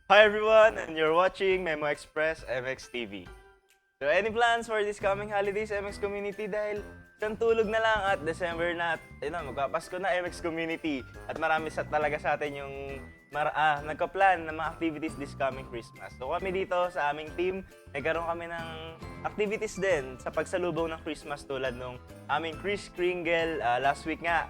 Hi everyone, and you're watching Memo Express MX TV. So any plans for this coming holidays MX Community dahil isang tulog na lang at December na at magpapasko na MX Community at marami talaga sa atin yung nagka-plan ng mga activities this coming Christmas. So kami dito sa aming team, nagkaroon kami ng activities din sa pagsalubong ng Christmas tulad nung aming Kris Kringle last week nga.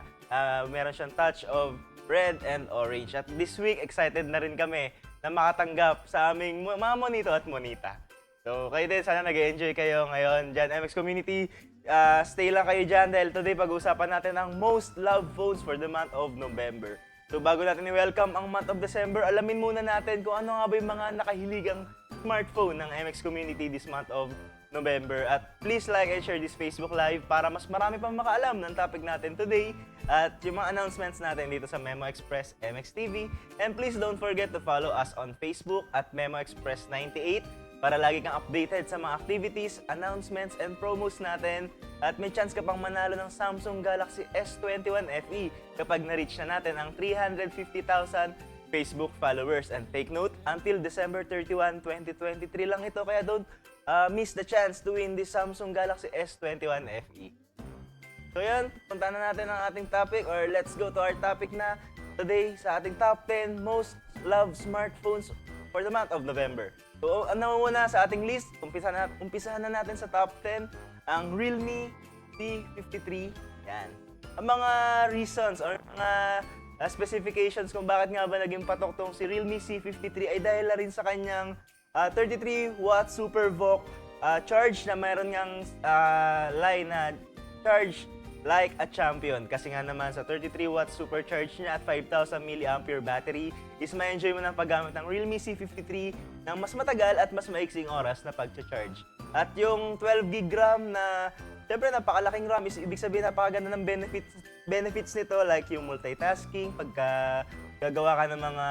Meron siyang touch of red and orange. At this week, excited na rin kami na makatanggap sa aming mga monito at monita. So, kayo din, sana nag-enjoy kayo ngayon dyan, MX Community. Stay lang kayo dyan dahil today pag-uusapan natin ang most loved phones for the month of November. So, bago natin i-welcome ang month of December, alamin muna natin kung ano nga ba yung mga nakahiligang smartphone ng MX Community this month of November. At please like and share this Facebook Live para mas marami pang makaalam ng topic natin today at yung mga announcements natin dito sa Memo Express MX TV. And please don't forget to follow us on Facebook at Memo Express 98 para lagi kang updated sa mga activities, announcements, and promos natin. At may chance ka pang manalo ng Samsung Galaxy S21 FE kapag na-reach na natin ang 350,000 Facebook followers. And take note, until December 31, 2023 lang ito, kaya don't miss the chance to win this Samsung Galaxy S21 FE. So yan, punta na natin ang ating topic or let's go to our topic na today sa ating top 10 most loved smartphones for the month of November. So ano muna sa ating list, umpisahan na natin sa top 10 ang Realme C53. Yan. Ang mga reasons or mga specifications kung bakit nga ba naging patok tong si Realme C53 ay dahil na rin sa kanyang 33-watt Super VOOC charge na mayroon ngang line na charge like a champion. Kasi nga naman sa 33-watt supercharge niya at 5,000 mAh battery is ma-enjoy mo ng paggamit ng Realme C53 ng mas matagal at mas maiksing oras na pag-charge. At yung 12GB RAM na siyempre napakalaking RAM is ibig sabihin napakaganda ng benefits nito like yung multitasking, pagka gagawa ka ng mga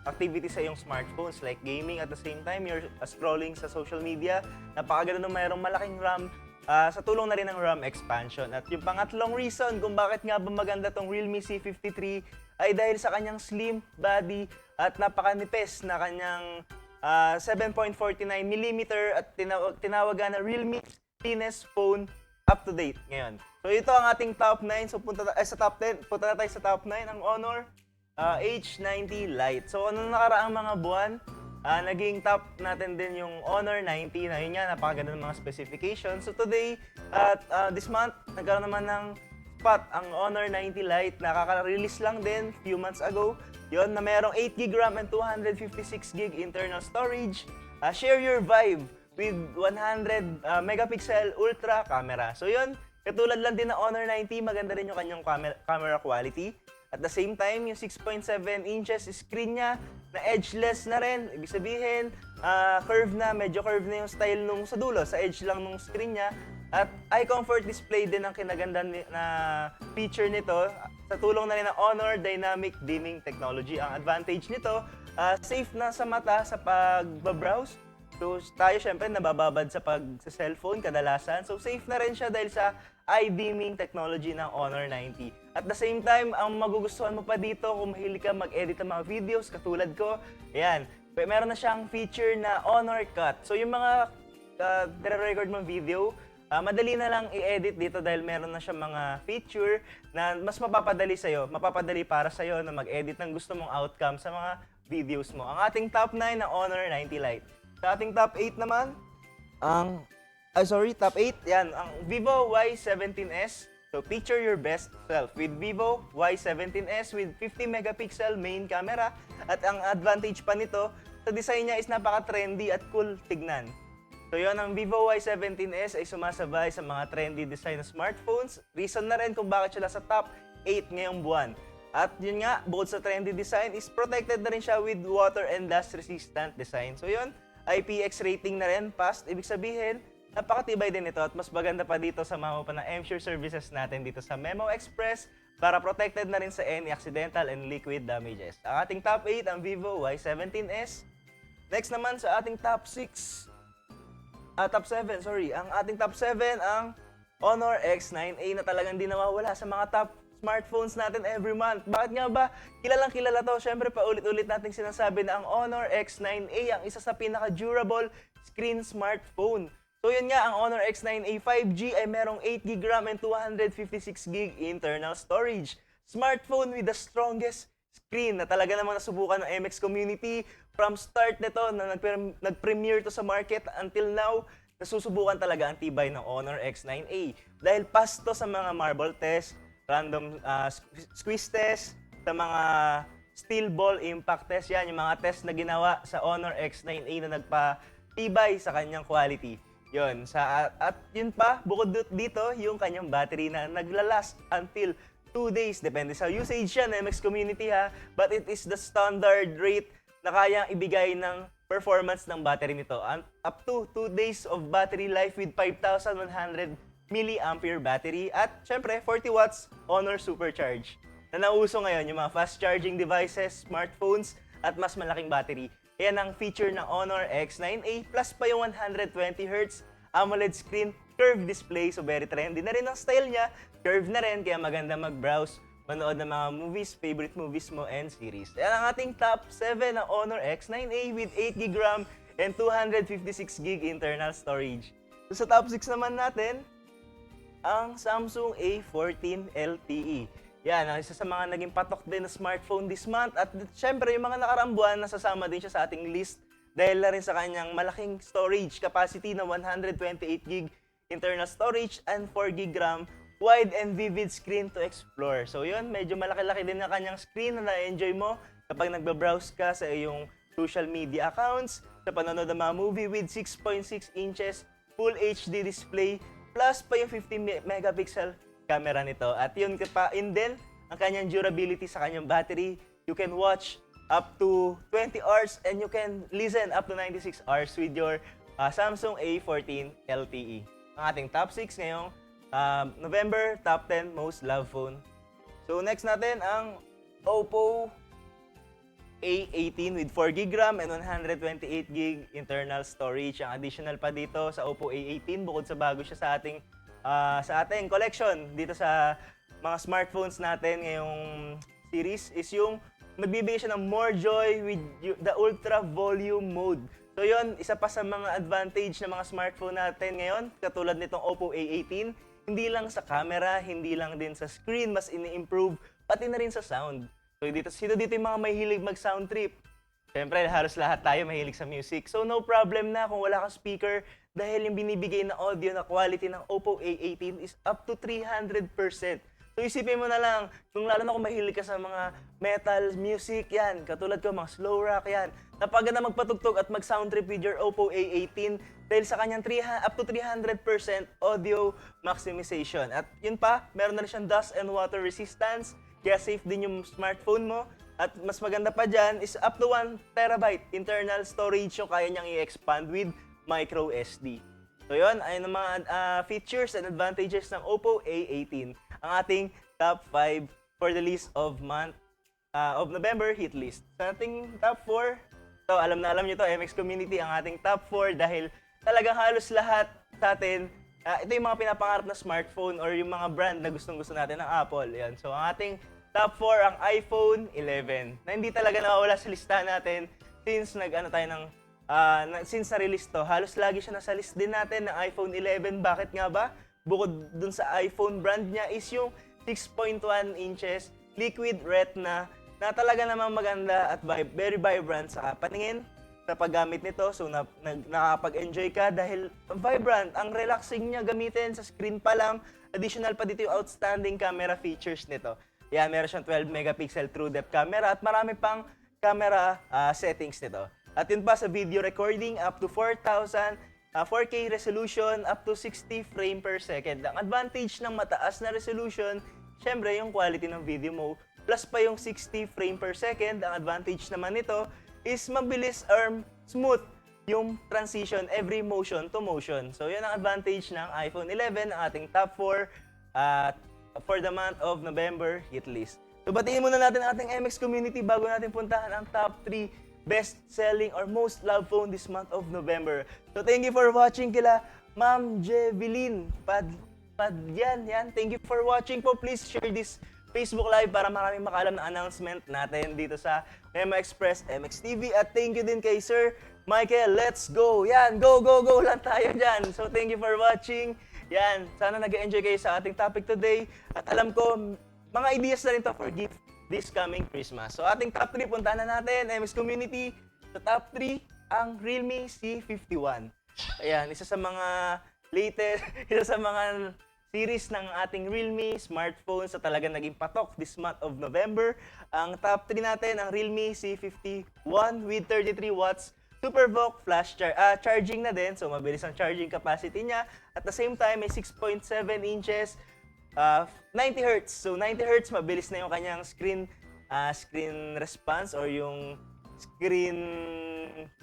activities sa iyong smartphones like gaming at the same time you're scrolling sa social media. Napakaganda nung mayroong malaking RAM sa tulong na rin ng RAM expansion. At yung pangatlong reason kung bakit nga ba maganda tong Realme C53 ay dahil sa kanyang slim body at napakanipis na kanyang 7.49mm at tinawagan na Realme cleanest phone up to date ngayon. So ito ang ating top 9. So sa top 10, punta na tayo sa top 9 ang Honor H90 Lite. So ano nakaraang mga buwan, naging top natin din yung Honor 90 na yun nga, napakaganda ng mga specifications. So today, at this month, nagkaroon naman ng spot ang Honor 90 Lite. Nakaka-release lang din few months ago. Yun, na mayroong 8GB RAM and 256GB internal storage. Share your vibe with 100 megapixel ultra camera. So yun, katulad lang din na Honor 90, maganda rin yung kanyang camera quality. At the same time, yung 6.7 inches screen niya na edgeless na rin. Ibig sabihin, medyo curve na yung style nung sa dulo, sa edge lang nung screen niya. At eye comfort display din ang kinaganda na feature nito sa tulong na rin ng Honor Dynamic Dimming Technology. Ang advantage nito, safe na sa mata sa pag-browse. So tayo syempre nabababad sa pag-cellphone kadalasan. So safe na rin siya dahil sa eye dimming technology ng Honor 90. At the same time, ang magugustuhan mo pa dito kung mahilig ka mag-edit ng mga videos katulad ko, ayan, meron na siyang feature na Honor Cut. So yung mga nire-record mong video, madali na lang i-edit dito dahil meron na siyang mga feature na mas mapapadali para sa'yo na mag-edit ng gusto mong outcome sa mga videos mo. Ang ating top 9 na Honor 90 Lite. Sa ating top 8 naman, top 8, yan, ang Vivo Y17s. So, picture your best self with Vivo Y17s with 50 megapixel main camera. At ang advantage pa nito, sa design niya is napaka-trendy at cool tignan. So, yun, ang Vivo Y17s ay sumasabay sa mga trendy design na smartphones. Reason na rin kung bakit sila sa top 8 ngayong buwan. At yun nga, bukod sa trendy design, is protected na rin siya with water and dust resistant design. So, yun, IPX rating na rin, past. Ibig sabihin, napakatibay din ito at mas maganda pa dito sa mga pa ng M-Sure services natin dito sa Memo Express para protected na rin sa any accidental and liquid damages. Ang ating top 8 ang Vivo Y17s. Next naman sa ating top 7, ang ating top 7 ang Honor X9A na talagang di nawawala sa mga top smartphones natin every month. Bakit nga ba? Kilalang kilala to. Syempre, paulit-ulit nating sinasabi na ang Honor X9A ang isa sa pinaka-durable screen smartphone. So yun nga, ang Honor X9A 5G ay merong 8GB RAM and 256GB internal storage. Smartphone with the strongest screen na talaga namang nasubukan ng MX community from start nito na nag-premiere to sa market until now. Nasusubukan talaga ang tibay ng Honor X9A. Dahil pass to sa mga marble test, random squeeze test, sa mga steel ball impact test. Yan, yung mga test na ginawa sa Honor X9A na nagpa-tibay sa kanyang quality. Yun, at yun pa, bukod dito, yung kanyang battery na naglalast until 2 days. Depende sa usage yan, MX community ha. But it is the standard rate na kayang ibigay ng performance ng battery nito. Up to 2 days of battery life with 5,100 milliampere battery. At syempre, 40 watts Honor Supercharge. Na nauso ngayon yung mga fast charging devices, smartphones, at mas malaking battery. Yan ang feature ng Honor X9A plus pa yung 120Hz AMOLED screen, curved display. So very trendy na rin ang style niya. Curve na rin, kaya maganda mag-browse, manood ng mga movies, favorite movies mo, and series. Yan ang ating top 7 ng Honor X9A with 8GB RAM and 256GB internal storage. So sa top 6 naman natin, ang Samsung A14 LTE. Yan, isa sa mga naging patok din na smartphone this month. At syempre, yung mga nakaraang buwan, nasasama din siya sa ating list dahil na rin sa kanyang malaking storage capacity na 128GB internal storage and 4GB RAM, wide and vivid screen to explore. So yun, medyo malaki-laki din ang kanyang screen na na-enjoy mo kapag nagbabrowse ka sa iyong social media accounts, sa panonood ng mga movie with 6.6 inches Full HD display, plus pa yung 50 megapixel camera nito. At yun pa, din ang kanyang durability sa kanyang battery. You can watch up to 20 hours and you can listen up to 96 hours with your Samsung A14 LTE. Ang ating top 6 ngayong November, top 10 most loved phone. So next natin ang Oppo A18 with 4GB RAM and 128GB internal storage. Ang additional pa dito sa Oppo A18, bukod sa bago siya sa ating collection dito sa mga smartphones natin ngayong series, is yung magbibigay siya ng more joy with the ultra volume mode. So yun, isa pa sa mga advantage ng mga smartphone natin ngayon, katulad nitong Oppo A18, hindi lang sa camera, hindi lang din sa screen, mas ini-improve, pati na rin sa sound. So sino dito yung mga mahilig mag-sound trip? Siyempre, halos lahat tayo mahilig sa music. So no problem na kung wala kang speaker dahil yung binibigay na audio na quality ng Oppo A18 is up to 300%. So isipin mo na lang, kung lalo na kung mahilig ka sa mga metal music, yan, katulad ko, mga slow rock, yan. Napaganda magpatugtog at mag-sound trip with your Oppo A18 dahil sa kanyang up to 300% audio maximization. At yun pa, meron na rin siyang dust and water resistance, kaya safe din yung smartphone mo. At mas maganda pa dyan is up to 1TB internal storage yung kaya niyang i-expand with micro SD. So yun, ayun ang mga features and advantages ng Oppo A18. Ang ating top 5 for the list of November hit list. Sa ating top 4, so alam na alam nyo to, MX Community, ang ating top 4 dahil talagang halos lahat sa atin, ito yung mga pinapangarap na smartphone or yung mga brand na gustong-gusto natin ng Apple. Yan. So ang ating top 4 ang iPhone 11 na hindi talaga nawawala sa listahan natin since since na-release to. Halos lagi siya nasa list din natin ng iPhone 11. Bakit nga ba? Bukod dun sa iPhone brand niya is yung 6.1 inches liquid retina na talaga namang maganda at very vibrant sa paningin sa paggamit nito. So nakakapag-enjoy ka dahil vibrant, ang relaxing niya gamitin sa screen pa lang. Additional pa dito yung outstanding camera features nito. Yan, meron siyang 12 megapixel true depth camera at marami pang camera settings nito. At yun pa sa video recording, up to 4K resolution, up to 60 frame per second. Ang advantage ng mataas na resolution, syempre yung quality ng video mo, plus pa yung 60 frame per second. Ang advantage naman nito is mabilis or smooth yung transition every motion to motion. So yun ang advantage ng iPhone 11, ang ating top 4 for the month of November hit list. So batiin muna natin ang ating MX community bago natin puntahan ang top 3 best-selling or most loved phone this month of November. So thank you for watching kila Ma'am Jeveline Padyan. Thank you for watching po. Please share this Facebook Live para maraming makaalam na announcement natin dito sa Memo Express MX TV. At thank you din kay Sir Michael. Let's go! Yan, go, go, go lang tayo dyan. So thank you for watching. Yan, sana nag-enjoy kayo sa ating topic today. At alam ko, mga ideas na rin to for gift this coming Christmas. So ating top 3, puntahan na natin, MX Community. Sa top 3, ang Realme C51. Ayan, isa sa mga latest, isa sa mga series ng ating Realme smartphones sa talagang naging patok this month of November. Ang top 3 natin, ang Realme C51 with 33 watts Super VOOC flash charging na din. So, mabilis ang charging capacity niya. At the same time, may 6.7 inches, 90 Hz. So, 90 Hz, mabilis na yung kanyang screen response or yung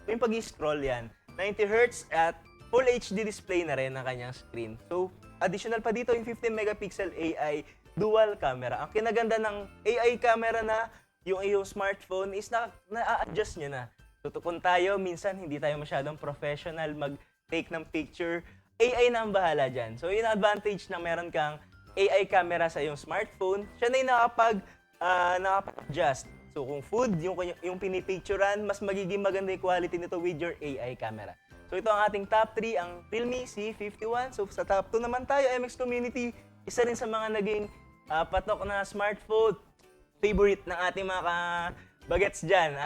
yung pag-scroll yan. 90 Hz at Full HD display na rin ang kanyang screen. So, additional pa dito yung 15 megapixel AI dual camera. Ang kinaganda ng AI camera na yung iyong smartphone is na-adjust niya na. So, kung tayo, minsan hindi tayo masyadong professional mag-take ng picture, AI na ang bahala dyan. So, yung advantage na meron kang AI camera sa iyong smartphone, siya na yung nakapag-adjust. So, kung food, yung pinipicturean, mas magiging maganda yung quality nito with your AI camera. So, ito ang ating top 3, ang Realme C51. So, sa top 2 naman tayo, MX Community, isa rin sa mga naging patok na smartphone favorite ng ating mga bagets dyan.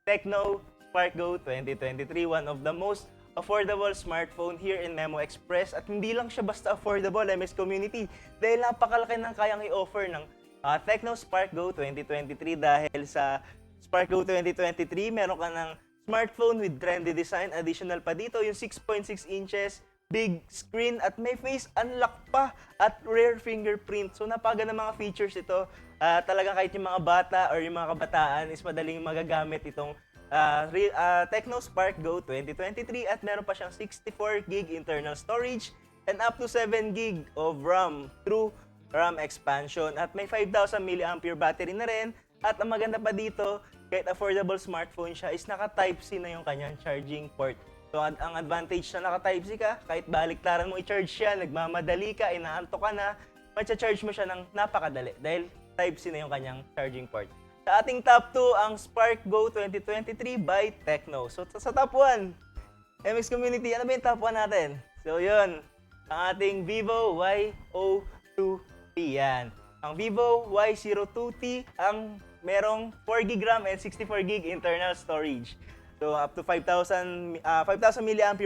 Tecno Spark Go 2023, one of the most affordable smartphone here in Memo Express. At hindi lang siya basta affordable, MX Community, dahil napakalaki ng kayang i-offer ng Tecno Spark Go 2023. Dahil sa Spark Go 2023, meron ka ng smartphone with trendy design. Additional pa dito yung 6.6 inches big screen at may face unlock pa at rear fingerprint. So napaganda mga features ito. Talagang kahit yung mga bata or yung mga kabataan is madaling magagamit itong Tecno Spark Go 2023 at meron pa siyang 64GB internal storage and up to 7GB of RAM through RAM expansion at may 5,000 mAh battery na rin. At ang maganda pa dito, kahit affordable smartphone siya, is naka-Type-C na yung kanyang charging port. So, ang advantage na naka-Type-C ka, kahit baliktaran mo i-charge siya, nagmamadali ka, inaantok ka na, ma-charge mo siya ng napakadali dahil Type-C na yung kanyang charging port. Sa ating top 2, ang Spark Go 2023 by Tecno. So, sa top 1, MX Community, ano ba yung top 1 natin? So, yun, ang ating Vivo Y02T. Yan. Ang Vivo Y02T, ang merong 4GB RAM and 64GB internal storage. So, up to 5,000 mAh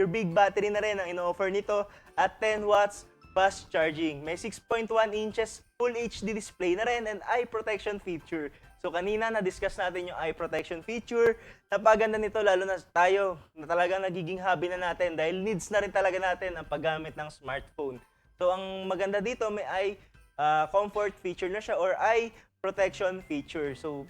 big battery na rin ang ino-offer nito at 10 watts fast charging. May 6.1 inches Full HD display na rin and eye protection feature. So, kanina na-discuss natin yung eye protection feature. Napaganda nito lalo na tayo na talagang nagiging hobby na natin dahil needs na rin talaga natin ang paggamit ng smartphone. So, ang maganda dito may eye comfort feature na siya or eye protection feature. So,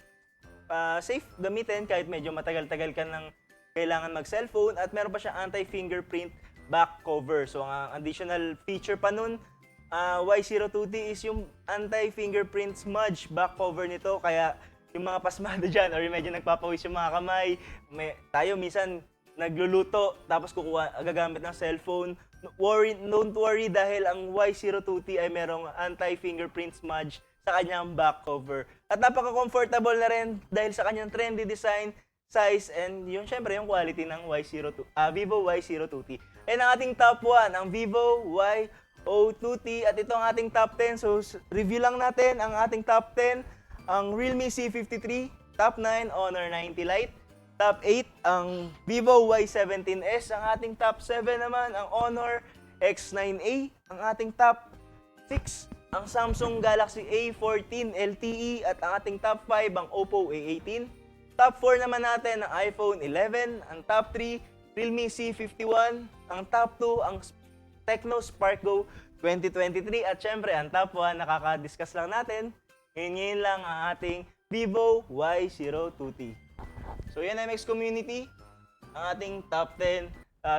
safe gamitin kahit medyo matagal-tagal ka nang kailangan mag-cellphone at meron pa siyang anti-fingerprint back cover. So, ang additional feature pa nun, Y02T is yung anti-fingerprint smudge back cover nito. Kaya yung mga pasmado dyan or medyo nagpapawis yung mga kamay, tayo minsan nagluluto tapos gagamit ng cellphone. Don't worry dahil ang Y02T ay merong anti-fingerprint smudge sa kanyang back cover. At napaka-comfortable na rin dahil sa kanyang trendy design, size, and yung syempre yung quality ng Vivo Y02T. And ang ating top 1, ang Vivo Y02T at ito ang ating top 10. So review lang natin ang ating top 10. Ang Realme C53, top 9, Honor 90 Lite. Top 8, ang Vivo Y17s. Ang ating top 7 naman, ang Honor X9A. Ang ating top 6, ang Samsung Galaxy A14 LTE. At ang ating top 5, ang Oppo A18. Top 4 naman natin, ang iPhone 11. Ang top 3, Realme C51. Ang top 2, ang Tecno Spark Go 2023. At syempre, ang top 1, nakaka-discuss lang natin. Ngayon lang ang ating Vivo Y02T. So yan, MX Community, ang ating top 10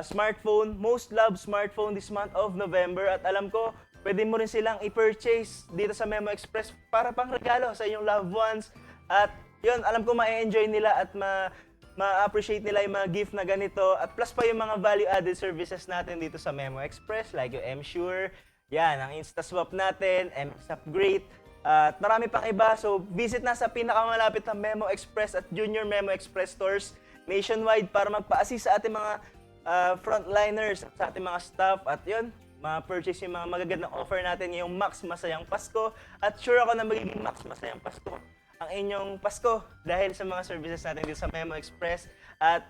smartphone, most loved smartphone this month of November. At alam ko, pwede mo rin silang i-purchase dito sa Memo Express para pang regalo sa inyong loved ones. At yun, alam ko ma-enjoy nila at ma-appreciate nila yung mga gift na ganito. At plus pa yung mga value-added services natin dito sa Memo Express, like yung M-Sure, yan, ang Instaswap natin, MX Upgrade, At marami pang iba. So, visit na sa pinakamalapit na Memo Express at Junior Memo Express stores nationwide para magpa-assist sa ating mga frontliners, sa ating mga staff. At yun, ma-purchase yung mga magagandang offer natin ngayong Max Masayang Pasko. At sure ako na magiging Max Masayang Pasko ang inyong Pasko dahil sa mga services natin dito sa Memo Express. At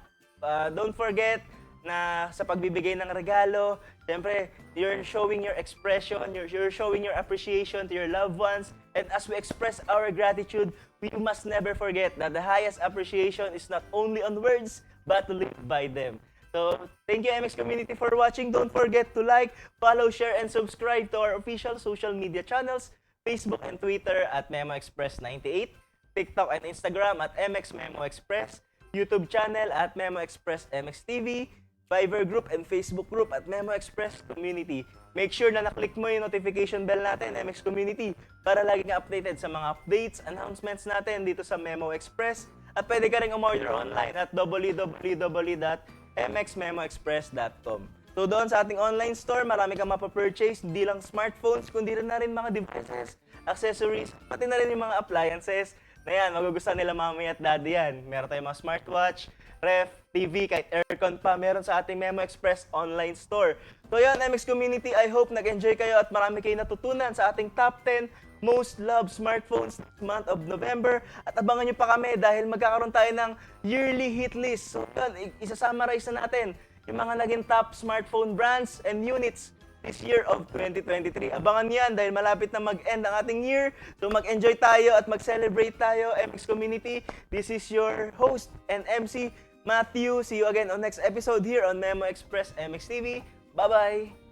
don't forget na sa pagbibigay ng regalo, siyempre, you're showing your expression, you're showing your appreciation to your loved ones. And as we express our gratitude, we must never forget that the highest appreciation is not only on words, but to live by them. So, thank you MX community for watching. Don't forget to like, follow, share, and subscribe to our official social media channels, Facebook and Twitter at Memo Express 98, TikTok and Instagram at MX Memo Express, YouTube channel at Memo Express MX TV, Viber group and Facebook group at Memo Express Community. Make sure na naklik mo yung notification bell natin, MX Community, para lagi ka updated sa mga updates, announcements natin dito sa Memo Express. At pwede ka rin umorder online at www.mxmemoexpress.com. So doon sa ating online store, marami kang mapapurchase, hindi lang smartphones, kundi na rin mga devices, accessories, pati na rin yung mga appliances. Na yan, magugustuhan nila mami at daddy yan. Meron tayong mga smartwatch, ref, TV, kahit aircon pa, meron sa ating Memo Express online store. So yan, MX Community, I hope nag-enjoy kayo at marami kayo natutunan sa ating top 10 most loved smartphones this month of November. At abangan nyo pa kami dahil magkakaroon tayo ng yearly hit list. So yan, isa-summarize na natin yung mga naging top smartphone brands and units this year of 2023. Abangan niyan dahil malapit na mag-end ang ating year. So mag-enjoy tayo at mag-celebrate tayo, MX Community. This is your host and MC, Matthew. See you again on next episode here on Memo Express MX TV. Bye-bye!